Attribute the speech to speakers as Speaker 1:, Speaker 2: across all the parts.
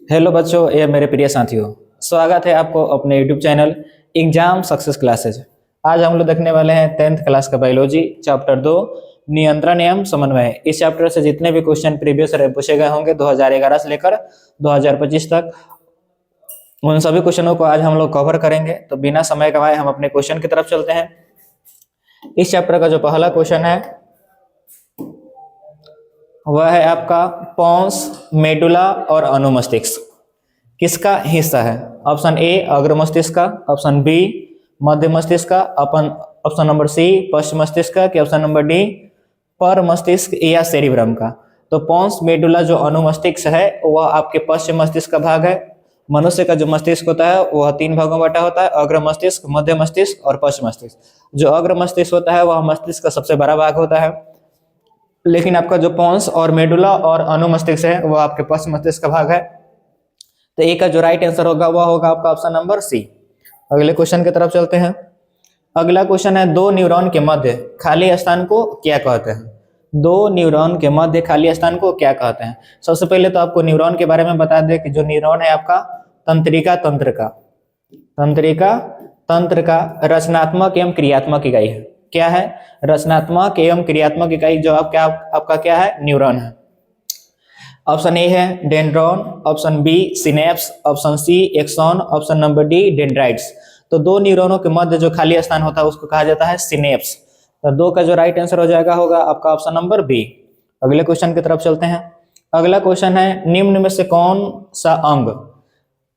Speaker 1: Hello बच्चों, ये मेरे प्रिय साथियों, स्वागत है आपको अपने YouTube channel exam success classes. आज हम लोग देखने वाले हैं 10th क्लास का बायोलॉजी चैप्टर 2 नियंत्रण एवं समन्वय। इस चैप्टर से जितने भी क्वेश्चन प्रीवियस पूछे गए होंगे 2011 से लेकर 2025 तक, उन सभी क्वेश्चनों को आज हम लोग कवर करेंगे। तो बिना समय गवाए हम अपने क्वेश्चन की तरफ चलते हैं। इस चैप्टर का जो पहला क्वेश्चन है वह है आपका पोन्स, मेडुला और अनुमस्तिष्क किसका हिस्सा है। ऑप्शन ए अग्र मस्तिष्क का, ऑप्शन बी मध्य मस्तिष्क का, ऑप्शन नंबर सी पश्च मस्तिष्क का, कि ऑप्शन नंबर डी पर मस्तिष्क या सेरिब्रम का। तो पोन्स मेडुला जो अनुमस्तिष्क है वह आपके पश्चिम मस्तिष्क का भाग है। मनुष्य का जो मस्तिष्क होता है वह 3 भागों में बटा होता है, अग्र मस्तिष्क, मध्य मस्तिष्क और पश्च मस्तिष्क। जो अग्र मस्तिष्क होता है वह मस्तिष्क का सबसे बड़ा भाग होता है, लेकिन आपका जो पोन्स और मेडुला और अनुमस्तिष्क है वह आपके पश्च मस्तिष्क का भाग है। तो ए का जो राइट आंसर होगा वह होगा आपका ऑप्शन नंबर सी। अगले क्वेश्चन की तरफ चलते हैं। अगला क्वेश्चन है दो न्यूरॉन के मध्य खाली स्थान को क्या कहते हैं। दो न्यूरॉन के मध्य खाली स्थान को क्या कहते हैं। सबसे पहले तो आपको न्यूरॉन के बारे में बता दें कि जो न्यूरॉन है आपका तंत्रिका तंत्र का रचनात्मक एवं क्रियात्मक इकाई है। क्या है? रचनात्मक एवं क्रियात्मक इकाई जो आपका क्या है? न्यूरॉन है। ऑप्शन ए है dendron, option B synapse, option C axon, option number D dendrites. तो दो न्यूरॉनों के मध्य जो खाली स्थान होता है उसको कहा जाता है सिनेप्स। तो दो का जो राइट आंसर हो जाएगा होगा आपका ऑप्शन नंबर बी। अगले क्वेश्चन की तरफ चलते हैं। अगला क्वेश्चन है निम्न में से कौन सा अंग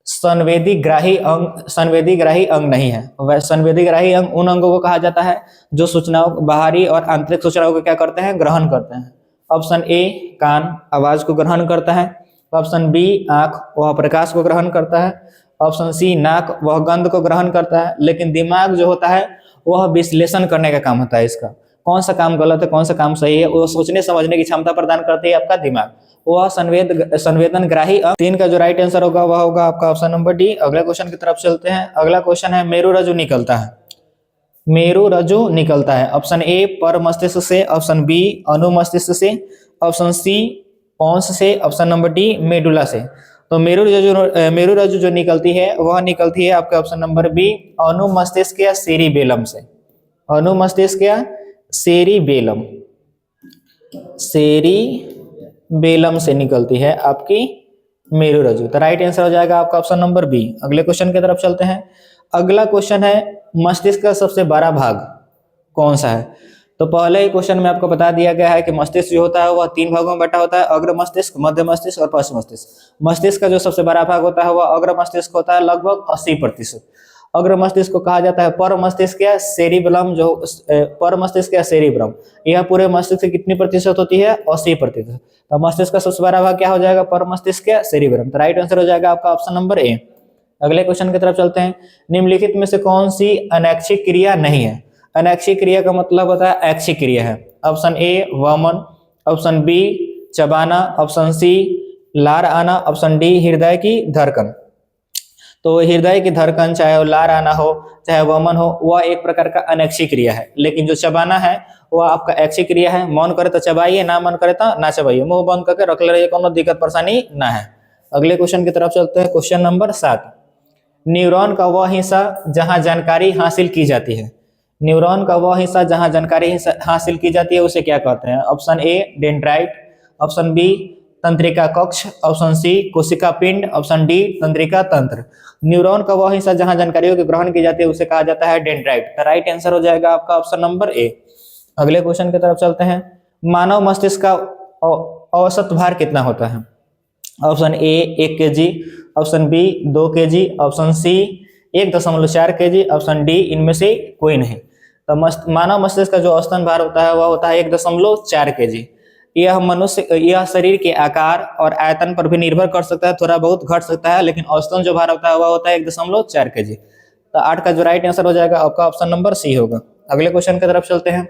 Speaker 1: संवेदी ग्राही अंग नहीं है। वह संवेदी ग्राही अंग उन अंगों को कहा जाता है जो सूचनाओं, बाहरी और आंतरिक सूचनाओं को क्या करते हैं? ग्रहण करते हैं। ऑप्शन ए कान आवाज को ग्रहण करता है, ऑप्शन बी आंख वह प्रकाश को ग्रहण करता है, ऑप्शन सी नाक वह गंध को ग्रहण करता है। लेकिन दिमाग जो होता है वह विश्लेषण करने का काम होता है। इसका कौन सा काम गलत है, कौन सा काम सही है, वो सोचने समझने की क्षमता प्रदान करती है आपका दिमाग, वह संवेदन ग्राही अंग। 3 का जो राइट आंसर होगा वह होगा आपका ऑप्शन नंबर डी। अगले क्वेश्चन की तरफ चलते हैं। अगला क्वेश्चन है मेरुरज्जु निकलता है। ऑप्शन ए पर मस्तिष्क से, ऑप्शन बी अनुमस्तिष्क से, ऑप्शन सी पोन्स से, ऑप्शन नंबर डी मेडुला से। तो मेरुरज्जु जो निकलती है वह निकलती है आपके ऑप्शन नंबर बी अनुमस्तिष्क या सेरिबेलम से। अनुमस्तिष्क या सेरिबेलम से निकलती है आपकी मेरुरज्जु। तो राइट आंसर हो जाएगा आपका ऑप्शन नंबर बी। अगले क्वेश्चन की तरफ चलते हैं। अगला क्वेश्चन है मस्तिष्क का सबसे बड़ा भाग कौन सा है। तो पहले ही क्वेश्चन में आपको बता दिया गया है कि मस्तिष्क जो होता है वह 3 भागों में बटा होता है, अग्र मस्तिष्क, मध्य मस्तिष्क और पश्च मस्तिष्क। मस्तिष्क का जो सबसे बड़ा भाग होता है वह अग्र मस्तिष्क होता है, लगभग 80%। अग्र मस्तिष्क को कहा जाता है पर मस्तिष्क या सेरिबेलम। जो पर मस्तिष्क या सेरिब्रम, यह पूरे मस्तिष्क से कितनी प्रतिशत होती है? 80%। तो मस्तिष्क का सबसे बड़ा भाग क्या हो जाएगा? पर मस्तिष्क या सेरिब्रम। तो राइट आंसर हो जाएगा आपका ऑप्शन नंबर ए। अगले क्वेश्चन की तरफ चलते हैं। निम्नलिखित में से कौन सी अनैच्छिक क्रिया नहीं है। अनैच्छिक क्रिया का मतलब होता है ऐच्छिक क्रिया है। ऑप्शन ए वमन, ऑप्शन बी चबाना, ऑप्शन सी लार आना, ऑप्शन डी हृदय की धड़कन। तो हृदय की धड़कन चाहे वो लार आना हो चाहे वमन हो वह एक प्रकार का अनैच्छिक क्रिया है, लेकिन जो चबाना है वह आपका ऐच्छिक क्रिया है। मन करे तो चबाइए, ना मन करे तो ना चबाइए, मुंह बंद करके रख ले रहिए, कोनो दिक्कत परेशानी ना है। अगले क्वेश्चन की तरफ चलते हैं। Question number 7। न्यूरॉन का वह हिस्सा जहां जानकारी हासिल की जाती है। न्यूरॉन का वह हिस्सा जहां जानकारी हासिल की जाती है उसे क्या कहते हैं। Option A dendrite, option B तंत्रिका कक्ष, ऑप्शन सी कोशिका पिंड, ऑप्शन डी तंत्रिका तंत्र। न्यूरॉन का वह हिस्सा जहां जानकारियों की ग्रहण की जाती है उसे कहा जाता है डेंड्राइट। तो राइट आंसर हो जाएगा आपका ऑप्शन नंबर ए। अगले क्वेश्चन की तरफ चलते हैं। मानव मस्तिष्क का औसत भार कितना होता है। Option A 1 kg, option B 2 kg, option C 1.4 kg, option D इनमें से कोई नहीं। तो मानव मस्तिष्क का जो औसतन भार होता है वह होता है 1.4 kg। यह शरीर के आकार और आयतन पर भी निर्भर कर सकता है, थोड़ा बहुत घट सकता है, लेकिन औसतन जो भार होता है वह होता है 1.4 kg। तो 8 का जो राइट आंसर हो जाएगा आपका ऑप्शन नंबर सी होगा। अगले क्वेश्चन की तरफ चलते हैं।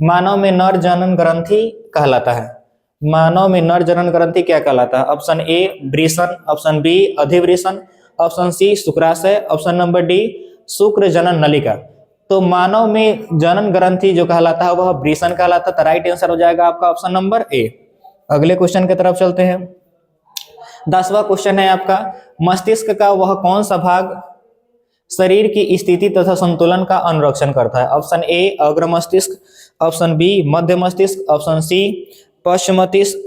Speaker 1: मानव में नर जनन ग्रंथि कहलाता है। मानव में नर जनन ग्रंथि क्या कहलाता है। ऑप्शन ए वृषण, ऑप्शन बी अधिवृषण, ऑप्शन सी शुक्राशय, ऑप्शन नंबर डी शुक्र जनन नलिका। तो मानव में जनन ग्रंथि जो कहलाता है वह वृषण कहलाता है। तो राइट आंसर हो जाएगा आपका ऑप्शन नंबर ए। अगले क्वेश्चन की तरफ चलते हैं। 10वां क्वेश्चन है आपका, मस्तिष्क का वह कौन सा भाग शरीर की स्थिति तथा संतुलन का अनुरक्षण करता है? ऑप्शन ए अग्र मस्तिष्क, ऑप्शन बी मध्य मस्तिष्क, ऑप्शन सी पश्चिम मस्तिष्क,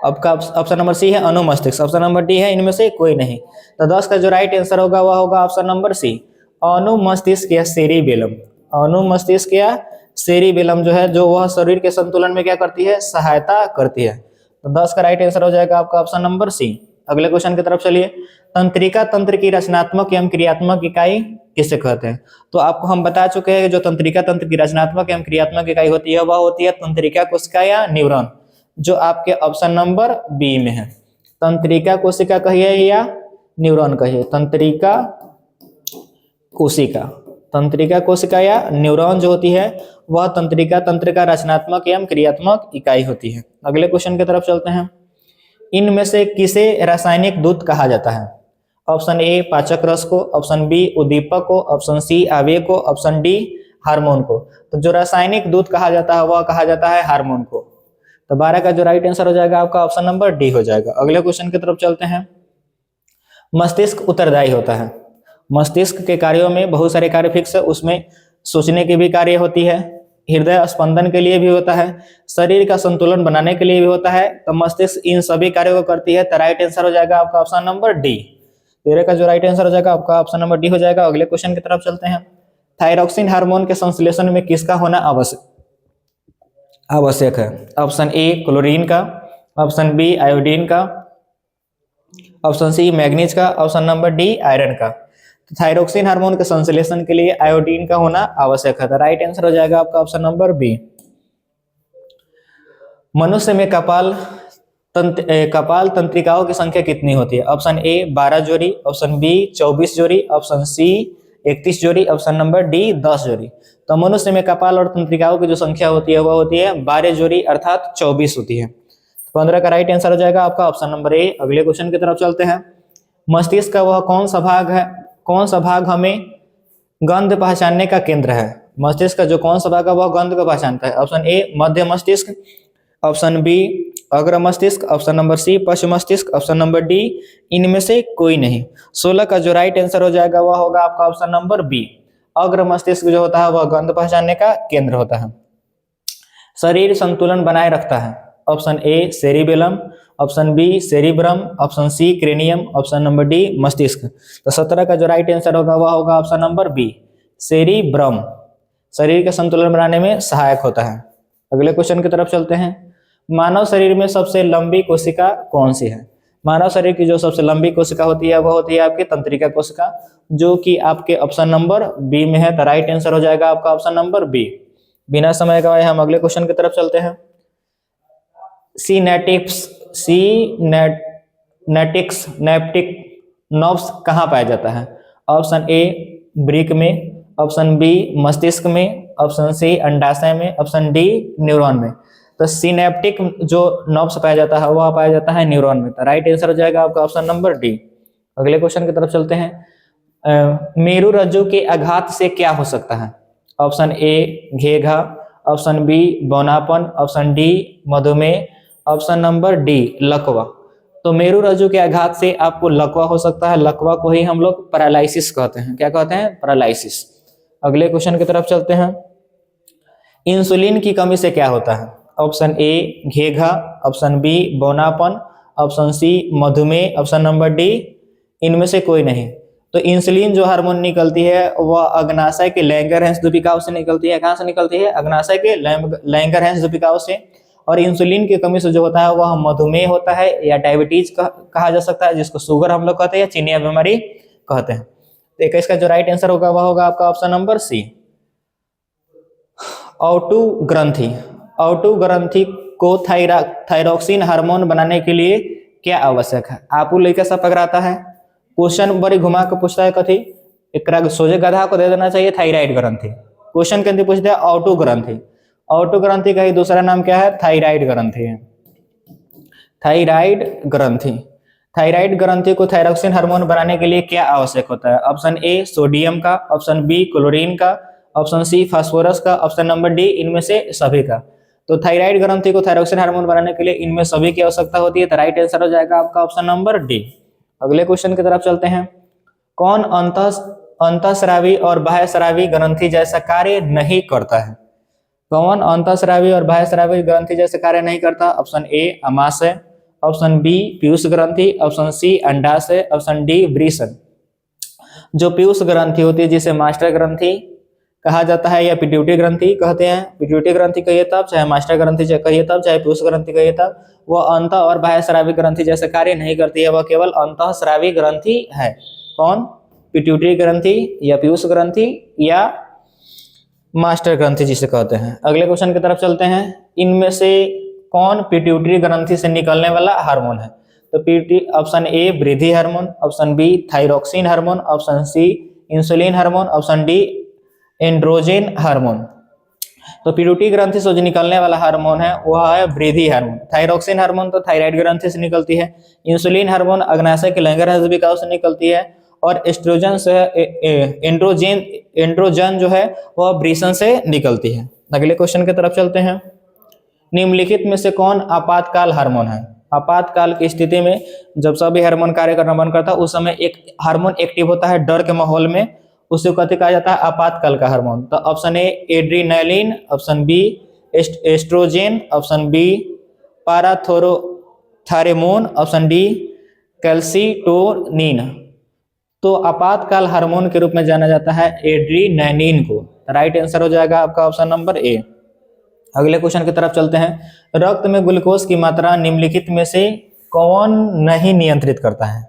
Speaker 1: आपका ऑप्शन नंबर सी है अनुमस्तिष्क, ऑप्शन नंबर डी है इनमें से कोई नहीं। तो 10 का जो राइट आंसर होगा वह होगा ऑप्शन नंबर सी, अनुमस्तिष्क या सेरिबेलम। अनुमस्तिष्क या सेरिबेलम जो है, जो वह शरीर के संतुलन में क्या करती है, सहायता करती है। तो 10 का राइट आंसर हो जाएगा आपका ऑप्शन नंबर सी। अगले क्वेश्चन की तरफ चलिए। तंत्रिका तंत्र की रचनात्मक एवं क्रियात्मक इकाई किसे कहते हैं? तो आपको हम बता चुके हैं कि जो तंत्रिका तंत्र की रचनात्मक एवं क्रियात्मक इकाई होती है वह होती है तंत्रिका कोशिका या न्यूरॉन, जो आपके ऑप्शन नंबर बी में है। तंत्रिका कोशिका कहिए या न्यूरॉन कहिए, तंत्रिका कोशिका या न्यूरॉन जो होती है वह तंत्रिका तंत्र का रचनात्मक एवं क्रियात्मक इकाई होती है। अगले क्वेश्चन की तरफ चलते हैं। इनमें से किसे रासायनिक दूत कहा जाता है? ऑप्शन ए पाचक रस को, ऑप्शन बी उद्दीपक को, ऑप्शन सी आवेग को, ऑप्शन डी हार्मोन को। तो जो रासायनिक दूत कहा जाता है वह कहा जाता है हार्मोन को। तो 12 का जो राइट आंसर हो जाएगा आपका ऑप्शन नंबर डी हो जाएगा। अगले क्वेश्चन की तरफ चलते हैं। मस्तिष्क उत्तरदायी होता है। मस्तिष्क के कार्यों में बहुत सारे कार्य फिक्स है, उसमें सोचने की भी कार्य होती है, हृदय स्पंदन के लिए भी होता है, शरीर का संतुलन बनाने के लिए भी होता है। तो मस्तिष्क इन सभी कार्यों को करती है। तो राइट आंसर हो जाएगा आपका ऑप्शन नंबर डी। 13 का जो राइट आंसर हो जाएगा आपका ऑप्शन नंबर डी हो जाएगा। अगले क्वेश्चन की तरफ चलते हैं। थायरॉक्सिन हार्मोन के संश्लेषण में किसका होना आवश्यक है? ऑप्शन ए क्लोरीन का, ऑप्शन बी आयोडीन का, ऑप्शन सी मैग्नीज का, ऑप्शन नंबर डी आयरन का। तो थायरॉक्सिन हार्मोन के संश्लेषण के लिए आयोडीन का होना आवश्यक है। तो राइट आंसर हो जाएगा आपका ऑप्शन नंबर बी। मनुष्य में कपाल तंत्रिकाओं की संख्या कितनी होती है? ऑप्शन ए 12 जोड़ी, ऑप्शन बी 24 जोड़ी, ऑप्शन सी 31 जोड़ी, ऑप्शन नंबर डी 10 जोड़ी। तो मनुष्य में कपाल और तंत्रिकाओं की जो संख्या होती है वह होती है 12 जोड़ी अर्थात 24 होती है। 15 का राइट आंसर हो जाएगा आपका ऑप्शन नंबर ए। अगले क्वेश्चन की तरफ चलते हैं। मस्तिष्क का वह कौन सा भाग हमें गंध पहचानने का केंद्र है? मस्तिष्क का जो कौन सा भाग है वह गंध को पहचानता है? ऑप्शन ए मध्य मस्तिष्क, ऑप्शन बी अग्र मस्तिष्क, ऑप्शन नंबर सी पश्चिम मस्तिष्क, ऑप्शन नंबर डी इनमें से कोई नहीं। 16 का जो राइट आंसर हो जाएगा वह होगा आपका ऑप्शन नंबर बी। अग्र मस्तिष्क जो होता है वह गंध पहचानने का केंद्र होता है। शरीर संतुलन बनाए रखता है। Option A cerebellum, option B cerebrum, option C cranium, option number D मस्तिष्क। तो 17 का जो राइट आंसर होगा वह होगा ऑप्शन नंबर बी सेरिब्रम। शरीर के संतुलन बनाने में सहायक होता है। अगले क्वेश्चन की तरफ चलते हैं। मानव शरीर में सबसे लंबी कोशिका कौन सी है? मानव शरीर की जो सबसे लंबी कोशिका होती है वह होती है आपकी तंत्रिका कोशिका, जो कि आपके ऑप्शन नंबर बी में है। तो राइट आंसर हो जाएगा आपका ऑप्शन नंबर बी। बिना समय गवाए हम अगले क्वेश्चन की तरफ चलते हैं। नेप्टिक नर्व्स कहाँ पाया जाता है? ऑप्शन ए ब्रिक में, ऑप्शन बी मस्तिष्क में, ऑप्शन सी अंडाशय में, ऑप्शन डी न्यूरॉन में। तो सिनेप्टिक जो नर्व्स पाया जाता है वह पाया जाता है न्यूरॉन में। तो राइट आंसर हो जाएगा आपका ऑप्शन नंबर डी। अगले क्वेश्चन की तरफ चलते हैं। मेरु रज्जु के आघात से क्या हो सकता है? ऑप्शन ए घेघा, ऑप्शन बी बौनापन, ऑप्शन डी मधुमेह, ऑप्शन नंबर डी लकवा। तो मेरु रज्जु के आघात से आपको लकवा हो सकता है। लकवा को ही हम लोग पैरालिसिस कहते हैं। क्या कहते हैं? पैरालिसिस। अगले क्वेश्चन की तरफ चलते हैं। इंसुलिन की कमी से क्या होता है? ऑप्शन ए घेघा, ऑप्शन बी बौनापन, ऑप्शन सी मधुमेह, ऑप्शन नंबर डी इनमें से कोई नहीं। तो इंसुलिन जो हार्मोन निकलती है वह अग्नाशय के लैंगरहैंस दूपिकाओं से निकलती है। कहाँ से निकलती है? अग्नाशय के लैंगरहैंस दूपिकाओं से। और इंसुलिन की कमी से जो होता है वह मधुमेह होता है या डायबिटीज कहा जा सकता है, जिसको शुगर हम लोग कहते हैं या चीनी बीमारी कहते हैं। तो 21 का जो राइट आंसर होगा वह होगा आपका ऑप्शन नंबर सी ऑटू ग्रंथि को थायरॉक्सिन हार्मोन बनाने के लिए क्या आवश्यक है? आपको लड़का सब पकड़ाता है, क्वेश्चन बड़ी घुमा के पूछता है कथी, एक सोजे गधा को दे देना चाहिए थायराइड ग्रंथि। क्वेश्चन के अंदर पूछते हैं ऑटो ग्रंथि। ऑटो ग्रंथि का ही दूसरा नाम क्या है? थायराइड ग्रंथि है। थायराइड ग्रंथि को थायरॉक्सिन हार्मोन बनाने के लिए क्या आवश्यक होता है? ऑप्शन ए सोडियम का, ऑप्शन बी क्लोरीन का, ऑप्शन सी फास्फोरस का, ऑप्शन नंबर डी इनमें से सभी का। तो थायराइड ग्रंथि को थायरोक्सिन हार्मोन बनाने के लिए इनमें सभी की आवश्यकता होती है। तो राइट आंसर हो जाएगा आपका ऑप्शन नंबर डी। अगले क्वेश्चन की तरफ चलते हैं। कौन अंतःस्रावी और बाह्यस्रावी ग्रंथि जैसा कार्य नहीं करता है? कौन अंतःस्रावी और बाह्यस्रावी ग्रंथि जैसे कार्य नहीं करता? ऑप्शन ए अमाशय, ऑप्शन बी पीयूष ग्रंथि, ऑप्शन सी अंडाशय, ऑप्शन डी वृषण। जो पीयूष ग्रंथि होती है जिसे मास्टर ग्रंथि कहा जाता है या पिट्यूटरी ग्रंथि कहते हैं, पिट्यूटरी ग्रंथि कहिए तब, चाहे मास्टर ग्रंथि कहिए तब, चाहे पीयूष ग्रंथि कहिए तब, वह अंत और बाह्यस्रावी ग्रंथि जैसे कार्य नहीं करती है, वह केवल अंतःस्रावी ग्रंथि है। कौन? पिट्यूटरी ग्रंथि या पीयूष ग्रंथि या मास्टर ग्रंथि जिसे कहते हैं। अगले क्वेश्चन की तरफ चलते हैं। इनमें से कौन पिट्यूटरी ग्रंथि से निकलने वाला हार्मोन है? तो पिट्यूटरी, ऑप्शन ए वृद्धि hormone, option B thyroxine hormone, option C insulin hormone, option D androgen hormone. तो पिट्यूटरी ग्रंथि से जो निकलने वाला हार्मोन है वह है वृद्धि हार्मोन। थायरोक्सिन हार्मोन तो थायराइड ग्रंथि से निकलती है। इंसुलिन हार्मोन अग्नाशय के लैंगिक विकास से निकलती है। और एस्ट्रोजन से एंड्रोजन जो है वह वृषण से निकलती है। अगले क्वेश्चन की तरफ चलते हैं। निम्नलिखित में से कौन आपातकाल हार्मोन है? आपातकाल की स्थिति में जब सभी हार्मोन कार्य करना बंद करता है उस समय एक हार्मोन एक्टिव होता है डर के माहौल में, उसे कहते कहा जाता है आपातकाल का हार्मोन। तो option A adrenaline, option B estrogen, option B पाराथोरोथायरमोन, ऑप्शन डी कैल्सिटोनिन। तो आपातकाल हार्मोन के रूप में जाना जाता है एड्रीनालिन को। राइट आंसर हो जाएगा आपका ऑप्शन नंबर ए। अगले क्वेश्चन की तरफ चलते हैं। रक्त में ग्लूकोज की मात्रा निम्नलिखित में से कौन नहीं नियंत्रित करता है?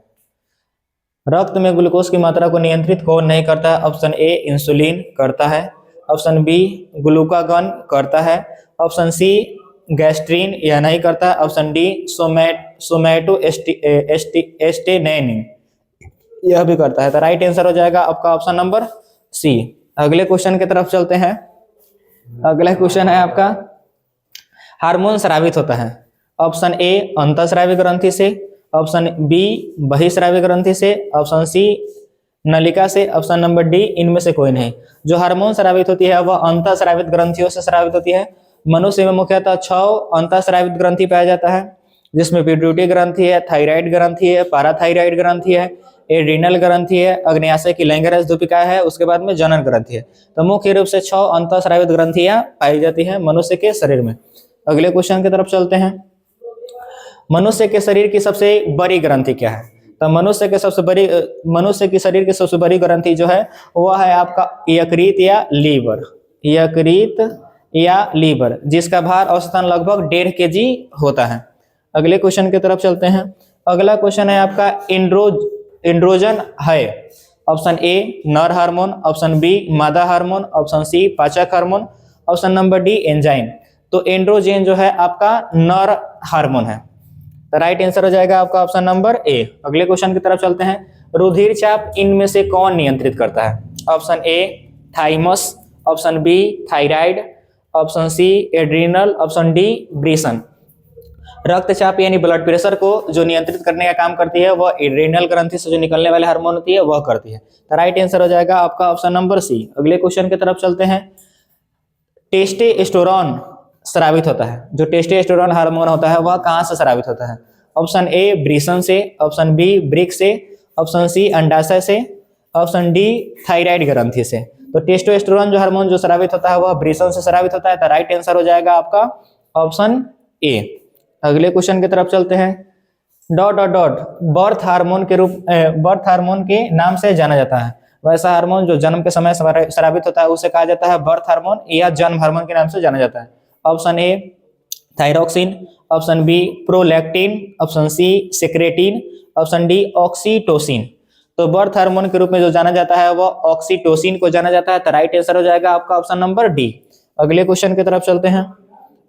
Speaker 1: रक्त में ग्लूकोज की मात्रा को नियंत्रित कौन नहीं करता है? ऑप्शन ए इंसुलिन करता है, ऑप्शन बी ग्लूकागॉन करता है, ऑप्शन सी गैस्ट्रीन यह नहीं करता है, ऑप्शन डी सोमैटोस्टेनिन यह भी करता है। तो राइट आंसर हो जाएगा आपका ऑप्शन नंबर सी। अगले क्वेश्चन की तरफ चलते हैं। अगला क्वेश्चन है आपका, हार्मोन स्रावित होता है ऑप्शन ए अंतःस्रावी ग्रंथि से, ऑप्शन बी बहिस्रावी ग्रंथि से, ऑप्शन सी नलिका से, ऑप्शन नंबर डी इनमें से कोई नहीं। जो हार्मोन स्रावित होती है वह अंतःस्रावित ग्रंथियों से स्रावित होती है। मनुष्य में मुख्यतः 6 अंतःस्रावित ग्रंथि पाया जाता है, जिसमें पिट्यूटरी ग्रंथि है, थायराइड ग्रंथि है, पाराथायराइड ग्रंथि है, एड्रिनल ग्रंथि है, अग्न्याशय की लैंगिक धूपिका है, उसके बाद में जनन ग्रंथि है। तो मुख्य रूप से 6 अंतःस्रावित ग्रंथियां पाई जाती है मनुष्य के शरीर में। अगले क्वेश्चन की तरफ चलते हैं। मनुष्य के शरीर की सबसे बड़ी ग्रंथि क्या है? तो मनुष्य की शरीर की सबसे बड़ी ग्रंथि जो है वह है आपका यकृत या लीवर, यकृत या लीवर, जिसका भार औसतन लगभग 1.5 kg होता है। अगले क्वेश्चन की तरफ चलते हैं। अगला क्वेश्चन है आपका एंड्रोजन है ऑप्शन ए नर हार्मोन, ऑप्शन बी मादा हार्मोन, ऑप्शन सी पाचक hormone, option number D enzyme. तो एंड्रोजन जो है आपका नर हार्मोन है। तो राइट आंसर हो जाएगा आपका ऑप्शन नंबर ए। अगले क्वेश्चन की तरफ चलते हैं। रुधिर चाप इनमें से कौन नियंत्रित करता है? Option A thymus, option B thyroid, option C adrenal, option D वृषण। रक्तचाप यानी ब्लड प्रेशर को जो नियंत्रित करने का काम करती है वह एड्रिनल ग्रंथि से जो निकलने वाले हार्मोन होती है वह करती है। तो राइट आंसर हो जाएगा आपका ऑप्शन नंबर सी। अगले क्वेश्चन की तरफ चलते हैं। टेस्टोस्टेरोन स्रावित होता है, जो टेस्टोस्टेरोन हार्मोन होता है वह कहां से स्रावित होता है? ऑप्शन ए वृषण से, ऑप्शन बी वृक्क से, ऑप्शन सी अंडाशय से, ऑप्शन डी थायराइड ग्रंथि से। तो टेस्टोस्टेरोन जो हार्मोन जो स्रावित होता है वह वृषण से स्रावित होता है। तो राइट आंसर हो जाएगा आपका ऑप्शन ए। अगले क्वेश्चन की तरफ चलते हैं। Dot dot dot birth hormone के नाम से जाना जाता है। वैसा हार्मोन जो जन्म के समय स्रावित होता है उसे कहा जाता है बर्थ हार्मोन या जन्म हार्मोन के नाम से जाना जाता है। Option A thyroxine, option B prolactin, option C secretin, option D oxytocin. तो बर्थ हार्मोन के रूप में जो जाना जाता है वह ऑक्सीटोसिन को जाना जाता है। तो राइट आंसर हो जाएगा आपका ऑप्शन नंबर डी। अगले क्वेश्चन की तरफ चलते हैं।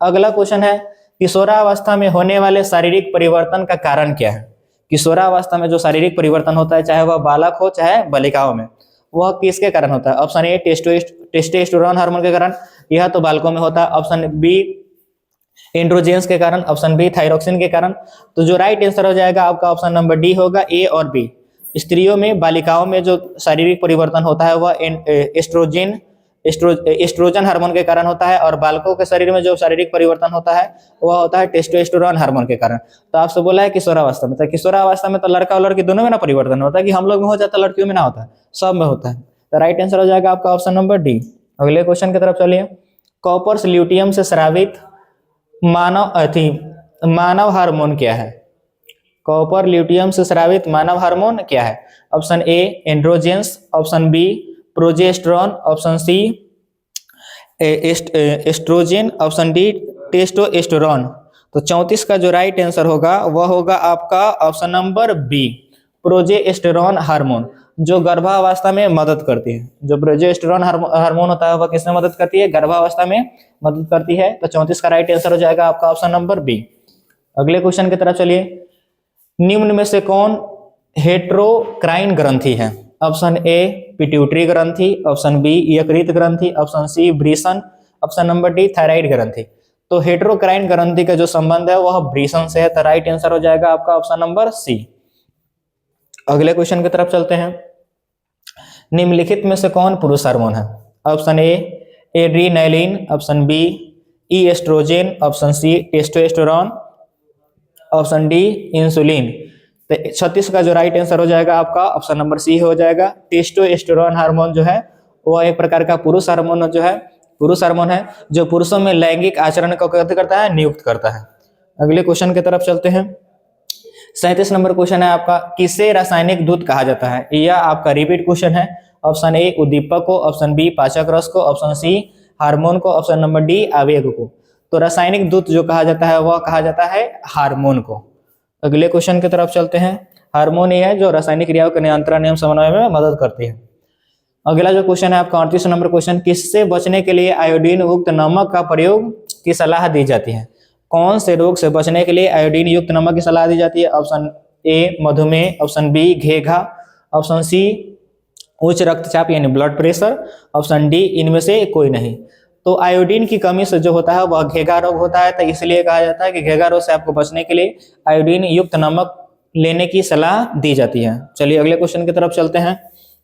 Speaker 1: अगला क्वेश्चन है, किशोरावस्था में होने वाले शारीरिक परिवर्तन का कारण क्या है? किशोरावस्था में जो शारीरिक परिवर्तन होता है, चाहे वह बालक हो चाहे बालिकाओं में, वह किसके कारण होता है? ऑप्शन ए टेस्टोस्टेरोन हार्मोन के कारण, यह तो बालकों में होता है। ऑप्शन बी एंड्रोजेंस के कारण, ऑप्शन बी थायरोक्सिन के कारण। तो जो राइट आंसर हो जाएगा आपका ऑप्शन नंबर डी होगा, ए और बी। स्त्रियों में बालिकाओं में जो शारीरिक परिवर्तन होता है वह एस्ट्रोजन हार्मोन के कारण होता है, और बालकों के शरीर में जो शारीरिक परिवर्तन होता है वह होता है टेस्टोस्टेरोन हार्मोन के कारण। तो आपसे बोला है किशोरावस्था में, तो किशोरावस्था में तो लड़का और लड़की दोनों में ना परिवर्तन होता है, कि हम लोग में हो जाता है लड़कियों में ना होता है, सब में होता है। तो राइट आंसर हो जाएगा आपका ऑप्शन नंबर डी। अगले क्वेश्चन की तरफ चलिए। कॉपर्स ल्यूटियम से स्रावित मानव हार्मोन क्या है? कॉपर ल्यूटियम से स्रावित मानव हार्मोन क्या है? Option A androgens, option B progesterone, option C estrogen, option D testosterone. तो 34 का जो राइट आंसर होगा वह होगा आपका option number B, progesterone hormone, जो गर्भावस्था में मदद करती है। जो प्रोजेस्टेरॉन हार्मोन होता है वह किसमें मदद करती है? गर्भावस्था में मदद करती है। तो 34 का राइट आंसर हो जाएगा आपका ऑप्शन नंबर बी। अगले क्वेश्चन की तरफ चलिए। निम्न में से कौन हेट्रोक्राइन ग्रंथि है? ऑप्शन ए पिट्यूटरी ग्रंथि, ऑप्शन बी यकृत ग्रंथि, ऑप्शन सी ब्रीसन, ऑप्शन नंबर डी थायराइड ग्रंथि। तो हेट्रोक्राइन ग्रंथि का जो संबंध है वह ब्रीसन से है। तो राइट आंसर हो जाएगा आपका ऑप्शन नंबर सी। अगले क्वेश्चन की तरफ चलते हैं। निम्नलिखित में से कौन पुरुष हार्मोन है? Option A adrenaline, option B estrogen, option C testosterone, option D insulin. तो 36 का जो राइट आंसर हो जाएगा आपका ऑप्शन नंबर सी हो जाएगा। टेस्टोस्टेरोन हार्मोन जो है वह एक प्रकार का पुरुष हार्मोन है जो पुरुषों में लैंगिक आचरण को करता है, नियुक्त करता है। अगले क्वेश्चन की तरफ चलते हैं। 37 नंबर क्वेश्चन है आपका, किसे रासायनिक दूत कहा जाता है? यह आपका रिपीट क्वेश्चन है। ऑप्शन ए उद्दीपक को, ऑप्शन बी पाचक रस को, ऑप्शन सी हार्मोन को, ऑप्शन नंबर डी आवेग को। तो रासायनिक दूत जो कहा जाता है वह कहा जाता है हार्मोन को। अगले क्वेश्चन की तरफ चलते हैं। हार्मोन ये है जो रासायनिक क्रियाओं के नियंत्रण एवं समन्वय में मदद करती है। अगला जो क्वेश्चन है आपका 38 नंबर क्वेश्चन, किससे बचने के लिए आयोडीन युक्त नमक का प्रयोग की सलाह दी जाती है? कौन से रोग से बचने के लिए आयोडीन युक्त नमक की सलाह दी जाती है? ऑप्शन ए मधुमेह, ऑप्शन बी घेघा, ऑप्शन सी उच्च रक्तचाप यानी ब्लड प्रेशर, ऑप्शन डी इनमें से कोई नहीं। तो आयोडीन की कमी से जो होता है वह घेघा रोग होता है। तो इसलिए कहा जाता है कि घेघा रोग से आपको बचने के लिए आयोडीन युक्त नमक लेने की सलाह दी जाती है। चलिए अगले क्वेश्चन की तरफ चलते हैं।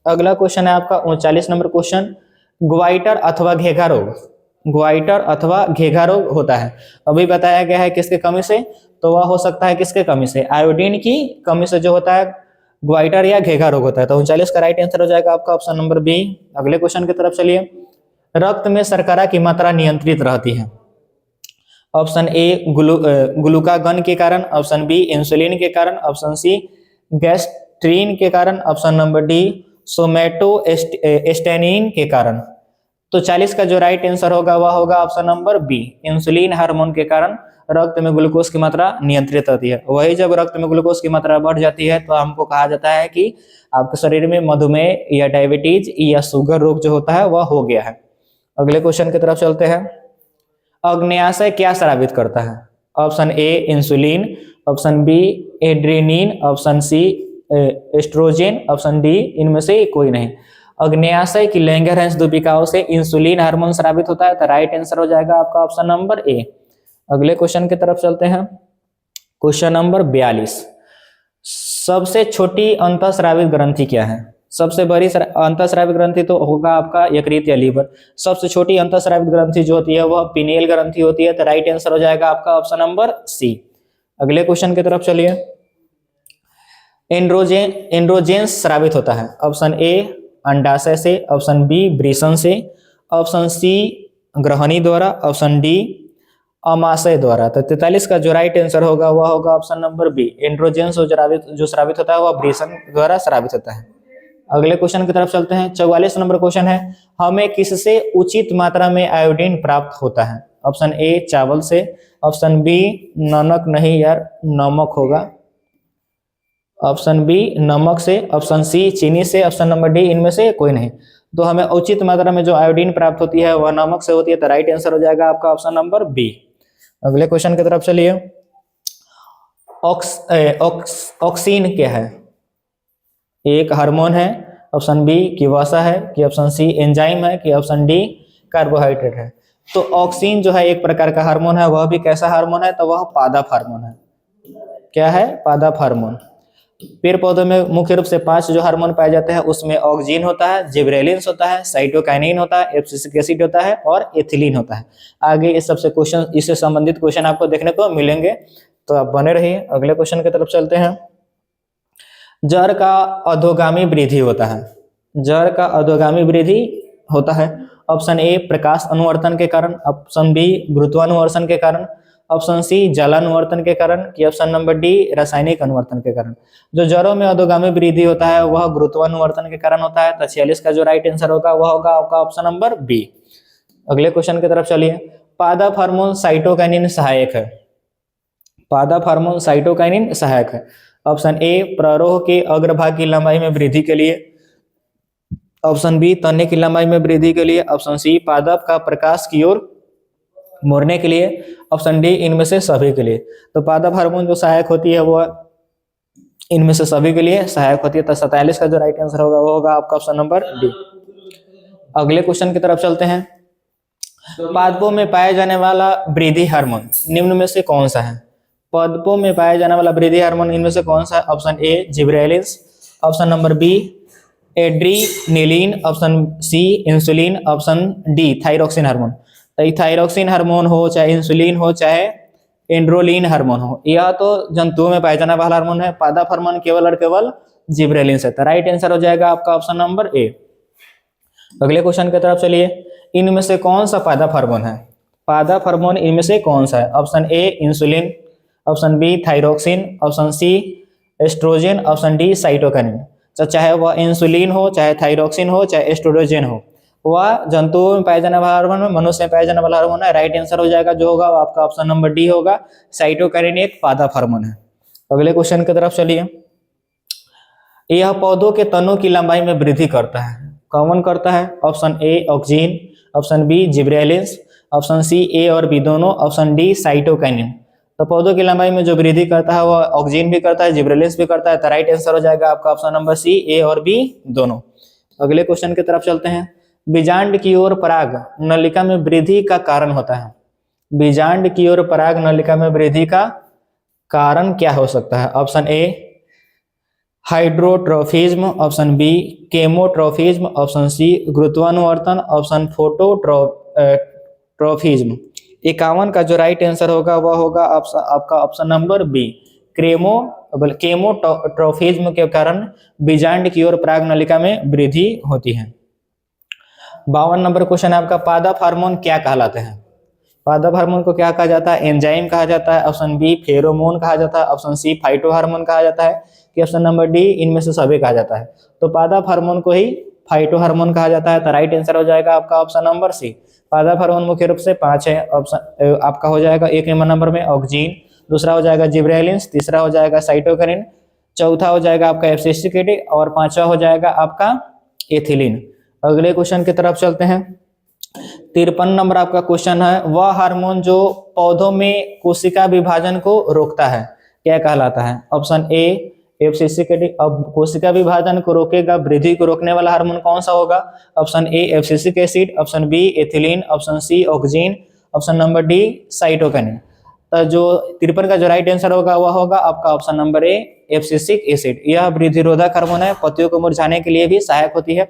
Speaker 1: अगला क्वेश्चन है आपका 39 नंबर क्वेश्चन, ग्वाइटर अथवा घेघा रोग, ग्वाइटर अथवा घेघा रोग होता है, अभी बताया गया है किसके कमी से? तो वह हो सकता है किसके कमी से? आयोडीन की कमी से जो होता है ग्वाइटर या घेघा रोग होता है। तो 39 का राइट आंसर हो जाएगा आपका ऑप्शन नंबर बी। अगले क्वेश्चन की तरफ चलिए। रक्त में शर्करा की मात्रा नियंत्रित रहती है। ऑप्शन ए ग्लूकागन के कारण, ऑप्शन बी इंसुलिन के कारण, ऑप्शन सी गैस्ट्रीन के कारण, ऑप्शन नंबर डी सोमेटोस्टेनिन के कारण। तो 40 का जो राइट आंसर होगा वह होगा option number B, insulin hormone के कारण रक्त में ग्लूकोज की मात्रा नियंत्रित होती है। वही जब रक्त में ग्लूकोज की मात्रा बढ़ जाती है तो हमको कहा जाता है कि आपके शरीर में मधुमेह या डायबिटीज या शुगर रोग जो होता है वह हो गया है। अगले क्वेश्चन की तरफ चलते हैं। अग्न्याशय क्या स्रावित करता है? Option A insulin, option B adrenin, option C estrogen, option D इनमें से कोई नहीं। अग्न्याशय की लैंगरहैंस दूपिकाओं से इंसुलिन हार्मोन स्रावित होता है। तो राइट आंसर हो जाएगा आपका ऑप्शन नंबर ए। अगले क्वेश्चन की तरफ चलते हैं। क्वेश्चन नंबर 42, सबसे छोटी अंतःस्रावित ग्रंथि क्या है? सबसे बड़ी अंतःस्रावित ग्रंथि तो होगा आपका यकृत या लीवर। सबसे छोटी अंतःस्रावित ग्रंथि जो होती है वह पिनियल ग्रंथि होती है। तो राइट आंसर हो जाएगा आपका ऑप्शन नंबर सी। अगले क्वेश्चन की तरफ चलिए। एंड्रोजेंस स्रावित होता है। ऑप्शन ए अंडाशय से, ऑप्शन बी वृषण से, ऑप्शन सी ग्रहणी द्वारा, ऑप्शन डी अमाशय द्वारा। तो 43 का जो राइट आंसर होगा वह होगा ऑप्शन नंबर बी, एंड्रोजेंस जो स्रावित होता है वह वृषण द्वारा स्रावित होता है। अगले क्वेश्चन की तरफ चलते हैं। 44 नंबर क्वेश्चन है, हमें किससे उचित मात्रा में आयोडीन प्राप्त होता है? ऑप्शन ए चावल से, ऑप्शन बी नमक नहीं यार नमक होगा, ऑप्शन बी नमक से, ऑप्शन सी चीनी से, ऑप्शन नंबर डी इनमें से कोई नहीं। तो हमें उचित मात्रा में जो आयोडीन प्राप्त होती है वह नमक से होती है। तो राइट आंसर हो जाएगा आपका ऑप्शन नंबर बी। अगले क्वेश्चन की तरफ चलिए। ऑक्सीन क्या है? एक हार्मोन है, ऑप्शन बी कि वसा है, कि ऑप्शन सी एंजाइम है, कि ऑप्शन डी कार्बोहाइड्रेट है। तो ऑक्सीन जो है एक प्रकार का हार्मोन है, वह भी कैसा हार्मोन है? तो वह पादप हार्मोन है। क्या है? पादप हार्मोन। पेड़ पौधों में मुख्य रूप से 5 जो हार्मोन पाए जाते हैं, उसमें ऑक्सिन होता है, जिब्रेलिन्स होता है, साइटोकाइनिन होता है, एब्सिसिक एसिड होता है और एथिलीन होता है। आगे इस सबसे क्वेश्चन, इससे संबंधित क्वेश्चन आपको देखने को मिलेंगे, तो आप बने रहिए। अगले क्वेश्चन की तरफ चलते हैं। जड़ का अधोगामी वृद्धि होता है। जड़ का अधोगामी वृद्धि होता है। ऑप्शन ए प्रकाश अनुवर्तन के कारण, ऑप्शन बी गुरुत्वानुवर्तन के कारण, ऑप्शन सी जलानुवर्तन के कारण, कि ऑप्शन नंबर डी रासायनिक अनुवर्तन के कारण। जो जड़ों में अधोगामी वृद्धि होता है वह गुरुत्वानुवर्तन के कारण होता है। तो 46 का जो राइट आंसर होगा वह होगा आपका ऑप्शन नंबर बी। अगले क्वेश्चन की तरफ चलिए। पादप हार्मोन साइटोकाइनिन सहायक है। पादप हार्मोन साइटोकाइनिन सहायक है। ऑप्शन ए प्ररोह के अग्रभाग की लंबाई में वृद्धि के लिए, ऑप्शन बी तने की लंबाई में वृद्धि के लिए, ऑप्शन सी पादप का प्रकाश की ओर मोड़ने के लिए, ऑप्शन डी इनमें से सभी के लिए। तो पादप हार्मोन जो सहायक होती है वो इनमें से सभी के लिए सहायक होती है। तो 47 का जो राइट आंसर होगा वो होगा आपका ऑप्शन नंबर डी। अगले क्वेश्चन की तरफ चलते हैं। पादपों में पाया जाने वाला वृद्धि हार्मोन निम्न में से कौन सा है? पादपों में पाया जाने वाला वृद्धि हार्मोन इनमें से कौन सा है? Option A gibberellins, option number B adrenaline, option C insulin, option D thyroxine hormone. तो थायरोक्सिन हार्मोन हो, चाहे इंसुलिन हो, चाहे एंड्रोलिन हार्मोन हो, यह तो जंतुओं में पाया जाने वाला हार्मोन है। पादप हार्मोन केवल और केवल जिब्रेलिन्स है। तो राइट आंसर हो जाएगा आपका ऑप्शन नंबर ए। अगले क्वेश्चन की तरफ चलिए। इनमें से कौन सा पादप हार्मोन है? पादप हार्मोन इनमें से कौन सा है? Option A insulin, option B thyroxine, option C estrogen, option D cytokinin. तो चाहे वह इंसुलिन हो, चाहे थायरोक्सिन हो, चाहे एस्ट्रोजन हो, वह जंतुओं में पाए जाने वाला हार्मोन है, मनुष्य में पाए जाने वाला हार्मोन है। राइट आंसर हो जाएगा जो होगा आपका ऑप्शन नंबर डी होगा। साइटोकाइनिन एक पादप हार्मोन है। अगले क्वेश्चन की तरफ चलिए। यह पौधों के तनों की लंबाई में वृद्धि करता है। कौन करता है? Option A auxin, option B gibberellins, option C A और बी दोनों, ऑप्शन डी साइटोकाइनिन। तो पौधों की लंबाई में जो वृद्धि करता है वह ऑक्सिन भी करता है, जिब्रेलिन्स भी करता है। तो राइट आंसर हो जाएगा आपका ऑप्शन नंबर सी ए और बी दोनों। अगले क्वेश्चन की तरफ चलते हैं। बीजांड की ओर पराग नलिका में वृद्धि का कारण होता है। बीजांड की ओर पराग नलिका में वृद्धि का कारण क्या हो सकता है? Option A hydrotropism, option B chemotropism, option C गुरुत्वानुवर्तन, ऑप्शन फोटोट्रोफिज्म। 51 का जो राइट आंसर होगा वह होगा आपका ऑप्शन नंबर बी केमोट्रोफिज्म के कारण बीजांड की ओर पराग नलिका में वृद्धि होती है। 52 नंबर क्वेश्चन है आपका। पादप हार्मोन क्या कहलाते हैं? पादप हार्मोन को क्या कहा जाता है? एंजाइम कहा जाता है, ऑप्शन बी फेरोमोन कहा जाता है, ऑप्शन सी फाइटो हार्मोन कहा जाता है, कि ऑप्शन नंबर डी इनमें से सभी कहा जाता है। तो पादप हार्मोन को ही फाइटो हार्मोन कहा जाता है। तो राइट आंसर हो जाएगा आपका ऑप्शन नंबर सी। पादप हार्मोन मुख्य रूप से 5 है। ऑप्शन आपका हो जाएगा 1 नंबर में ऑक्सिन, दूसरा हो जाएगा जिब्रेलिन्स, तीसरा हो जाएगा साइटोकाइनिन, चौथा हो जाएगा आपका एब्सिसिक एसिड और पांचवा हो जाएगा आपका एथिलीन। अगले क्वेश्चन की तरफ चलते हैं। 53 नंबर आपका क्वेश्चन है। वह हार्मोन जो पौधों में कोशिका विभाजन को रोकता है क्या कहलाता है? Option A abscisic acid. अब कोशिका विभाजन को रोकेगा, वृद्धि को रोकने वाला हार्मोन कौन सा होगा? Option A abscisic acid, option B ethylene, option C auxin, option number D cytokinin. तो जो 53 का जो राइट आंसर होगा वह होगा आपका ऑप्शन नंबर ए एब्सिसिक एसिड। यह वृद्धि रोधक हार्मोन है, पत्तियों को मुरझाने के लिए भी सहायक होती है।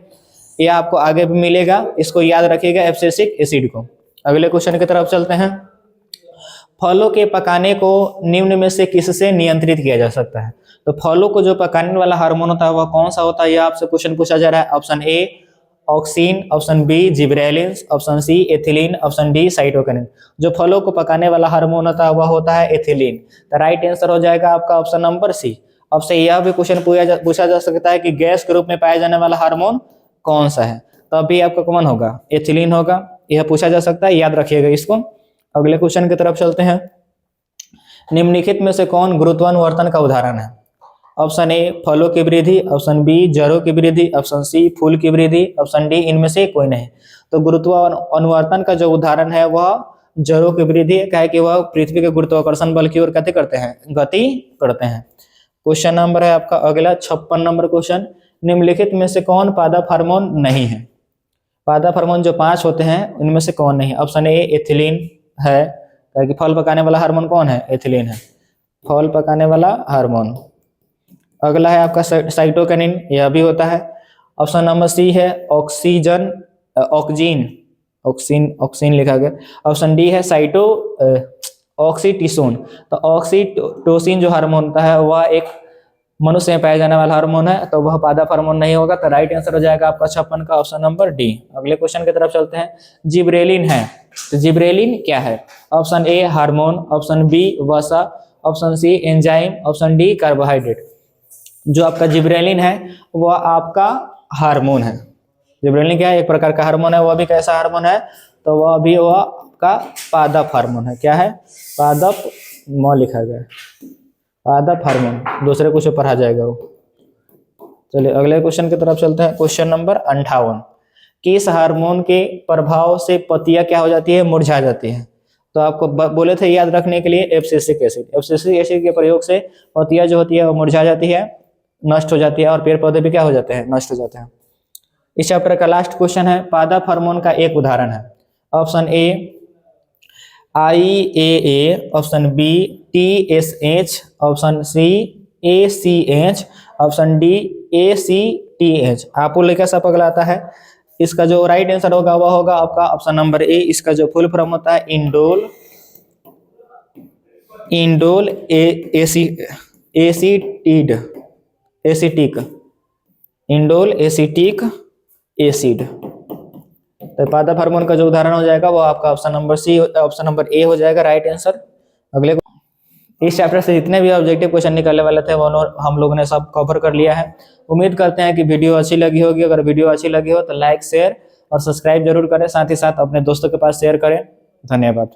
Speaker 1: यह आपको आगे भी मिलेगा, इसको याद रखिएगा एब्सिसिक एसिड को। अगले क्वेश्चन की तरफ चलते हैं। फलों के पकाने को निम्न में से किससे नियंत्रित किया जा सकता है? तो फलों को जो पकाने वाला हार्मोन होता है वह कौन सा होता है? यह आपसे क्वेश्चन पूछा जा रहा है। Option A auxin, option B gibberellins, option C ethylene, option D cytokinin. जो फलों को पकाने वाला हार्मोन होता है वह होता है एथिलीन। तो राइट आंसर हो जाएगा आपका ऑप्शन नंबर सी। अब से यह भी क्वेश्चन पूछा जा सकता है कि गैस के रूप में पाया जाने वाला हार्मोन कौन सा है? तो अभी आपका कौन होगा? एथिलीन होगा। यह पूछा जा सकता है, याद रखिएगा इसको। अगले क्वेश्चन की तरफ चलते हैं। निम्नलिखित में से कौन गुरुत्वानुवर्तन का उदाहरण है? ऑप्शन ए फलों की वृद्धि, ऑप्शन बी जड़ों की वृद्धि, ऑप्शन सी फूल की वृद्धि, ऑप्शन डी इनमें से कोई नहीं। तो गुरुत्वानुवर्तन का जो उदाहरण है वह जड़ों की वृद्धि है, क्या कि वह पृथ्वी के गुरुत्वाकर्षण बल की ओर गति करते हैं। क्वेश्चन नंबर है आपका अगला 56 नंबर क्वेश्चन। निम्नलिखित में से कौन पादप हार्मोन नहीं है? पादप हार्मोन जो 5 होते हैं उनमें से कौन नहीं? ऑप्शन ए एथिलीन है, कि फल पकाने वाला हार्मोन कौन है? एथिलीन है, फल पकाने वाला हार्मोन। अगला है आपका साइटोकिनिन, यह भी होता है। ऑप्शन नंबर सी है ऑक्सीजन, ऑक्सीन, ऑक्सीन ऑक्सीन लिखा गया। ऑप्शन डी है साइटो ऑक्सीटिसोन। तो ऑक्सीटोसिन जो हार्मोन होता है वह एक मनुष्य में पाया जाने वाला हार्मोन है, तो वह पादप हार्मोन नहीं होगा। तो राइट आंसर हो जाएगा आपका 56 का ऑप्शन नंबर डी। अगले क्वेश्चन की तरफ चलते हैं। जिब्रेलिन है, तो जिब्रेलिन क्या है? Option A hormone, option B वसा, option C enzyme, option D carbohydrate. जो आपका जिब्रेलिन है वह आपका हार्मोन है। जिब्रेलिन क्या है? एक प्रकार का हार्मोन है। वह भी कैसा हार्मोन है? तो वह भी वह आपका पादप हार्मोन है। क्या है? पादप, म लिखा गया है, पादप हार्मोन। दूसरे कुछ पढ़ा जाएगा वो। चलिए अगले क्वेश्चन की तरफ चलते हैं। Question number 58। किस हार्मोन के प्रभाव से पत्तियां क्या हो जाती है? मुरझा जाती है। तो आपको बोले थे याद रखने के लिए एब्सिसिक एसिड। एब्सिसिक एसिड के प्रयोग से पत्तियां जो होती है वो मुरझा जाती है, नष्ट हो जाती है, और पेड़ पौधे भी क्या हो जाते हैं? नष्ट हो जाते हैं। इस चैप्टर का लास्ट क्वेश्चन है, पादप हार्मोन का एक उदाहरण है। Option A IAA, option B TSH, option C ACH, option D ACTH। आपको लेकर सब अगलाता है। इसका जो राइट आंसर होगा वह होगा आपका ऑप्शन नंबर ए। इसका जो फुल फॉर्म होता है indole acetic, indole acetic acid. तो पादप हार्मोन का जो उदाहरण हो जाएगा वो आपका option number C, option number A हो जाएगा राइट आंसर। अगले इस चैप्टर से जितने भी ऑब्जेक्टिव क्वेश्चन निकलने वाले थे वो हम लोगों ने सब कवर कर लिया है। उम्मीद करते हैं कि वीडियो अच्छी लगी होगी। अगर वीडियो अच्छी लगी हो तो लाइक, शेयर और सब्सक्राइब जरूर करें। साथ ही साथ अपने दोस्तों के पास शेयर करें। धन्यवाद।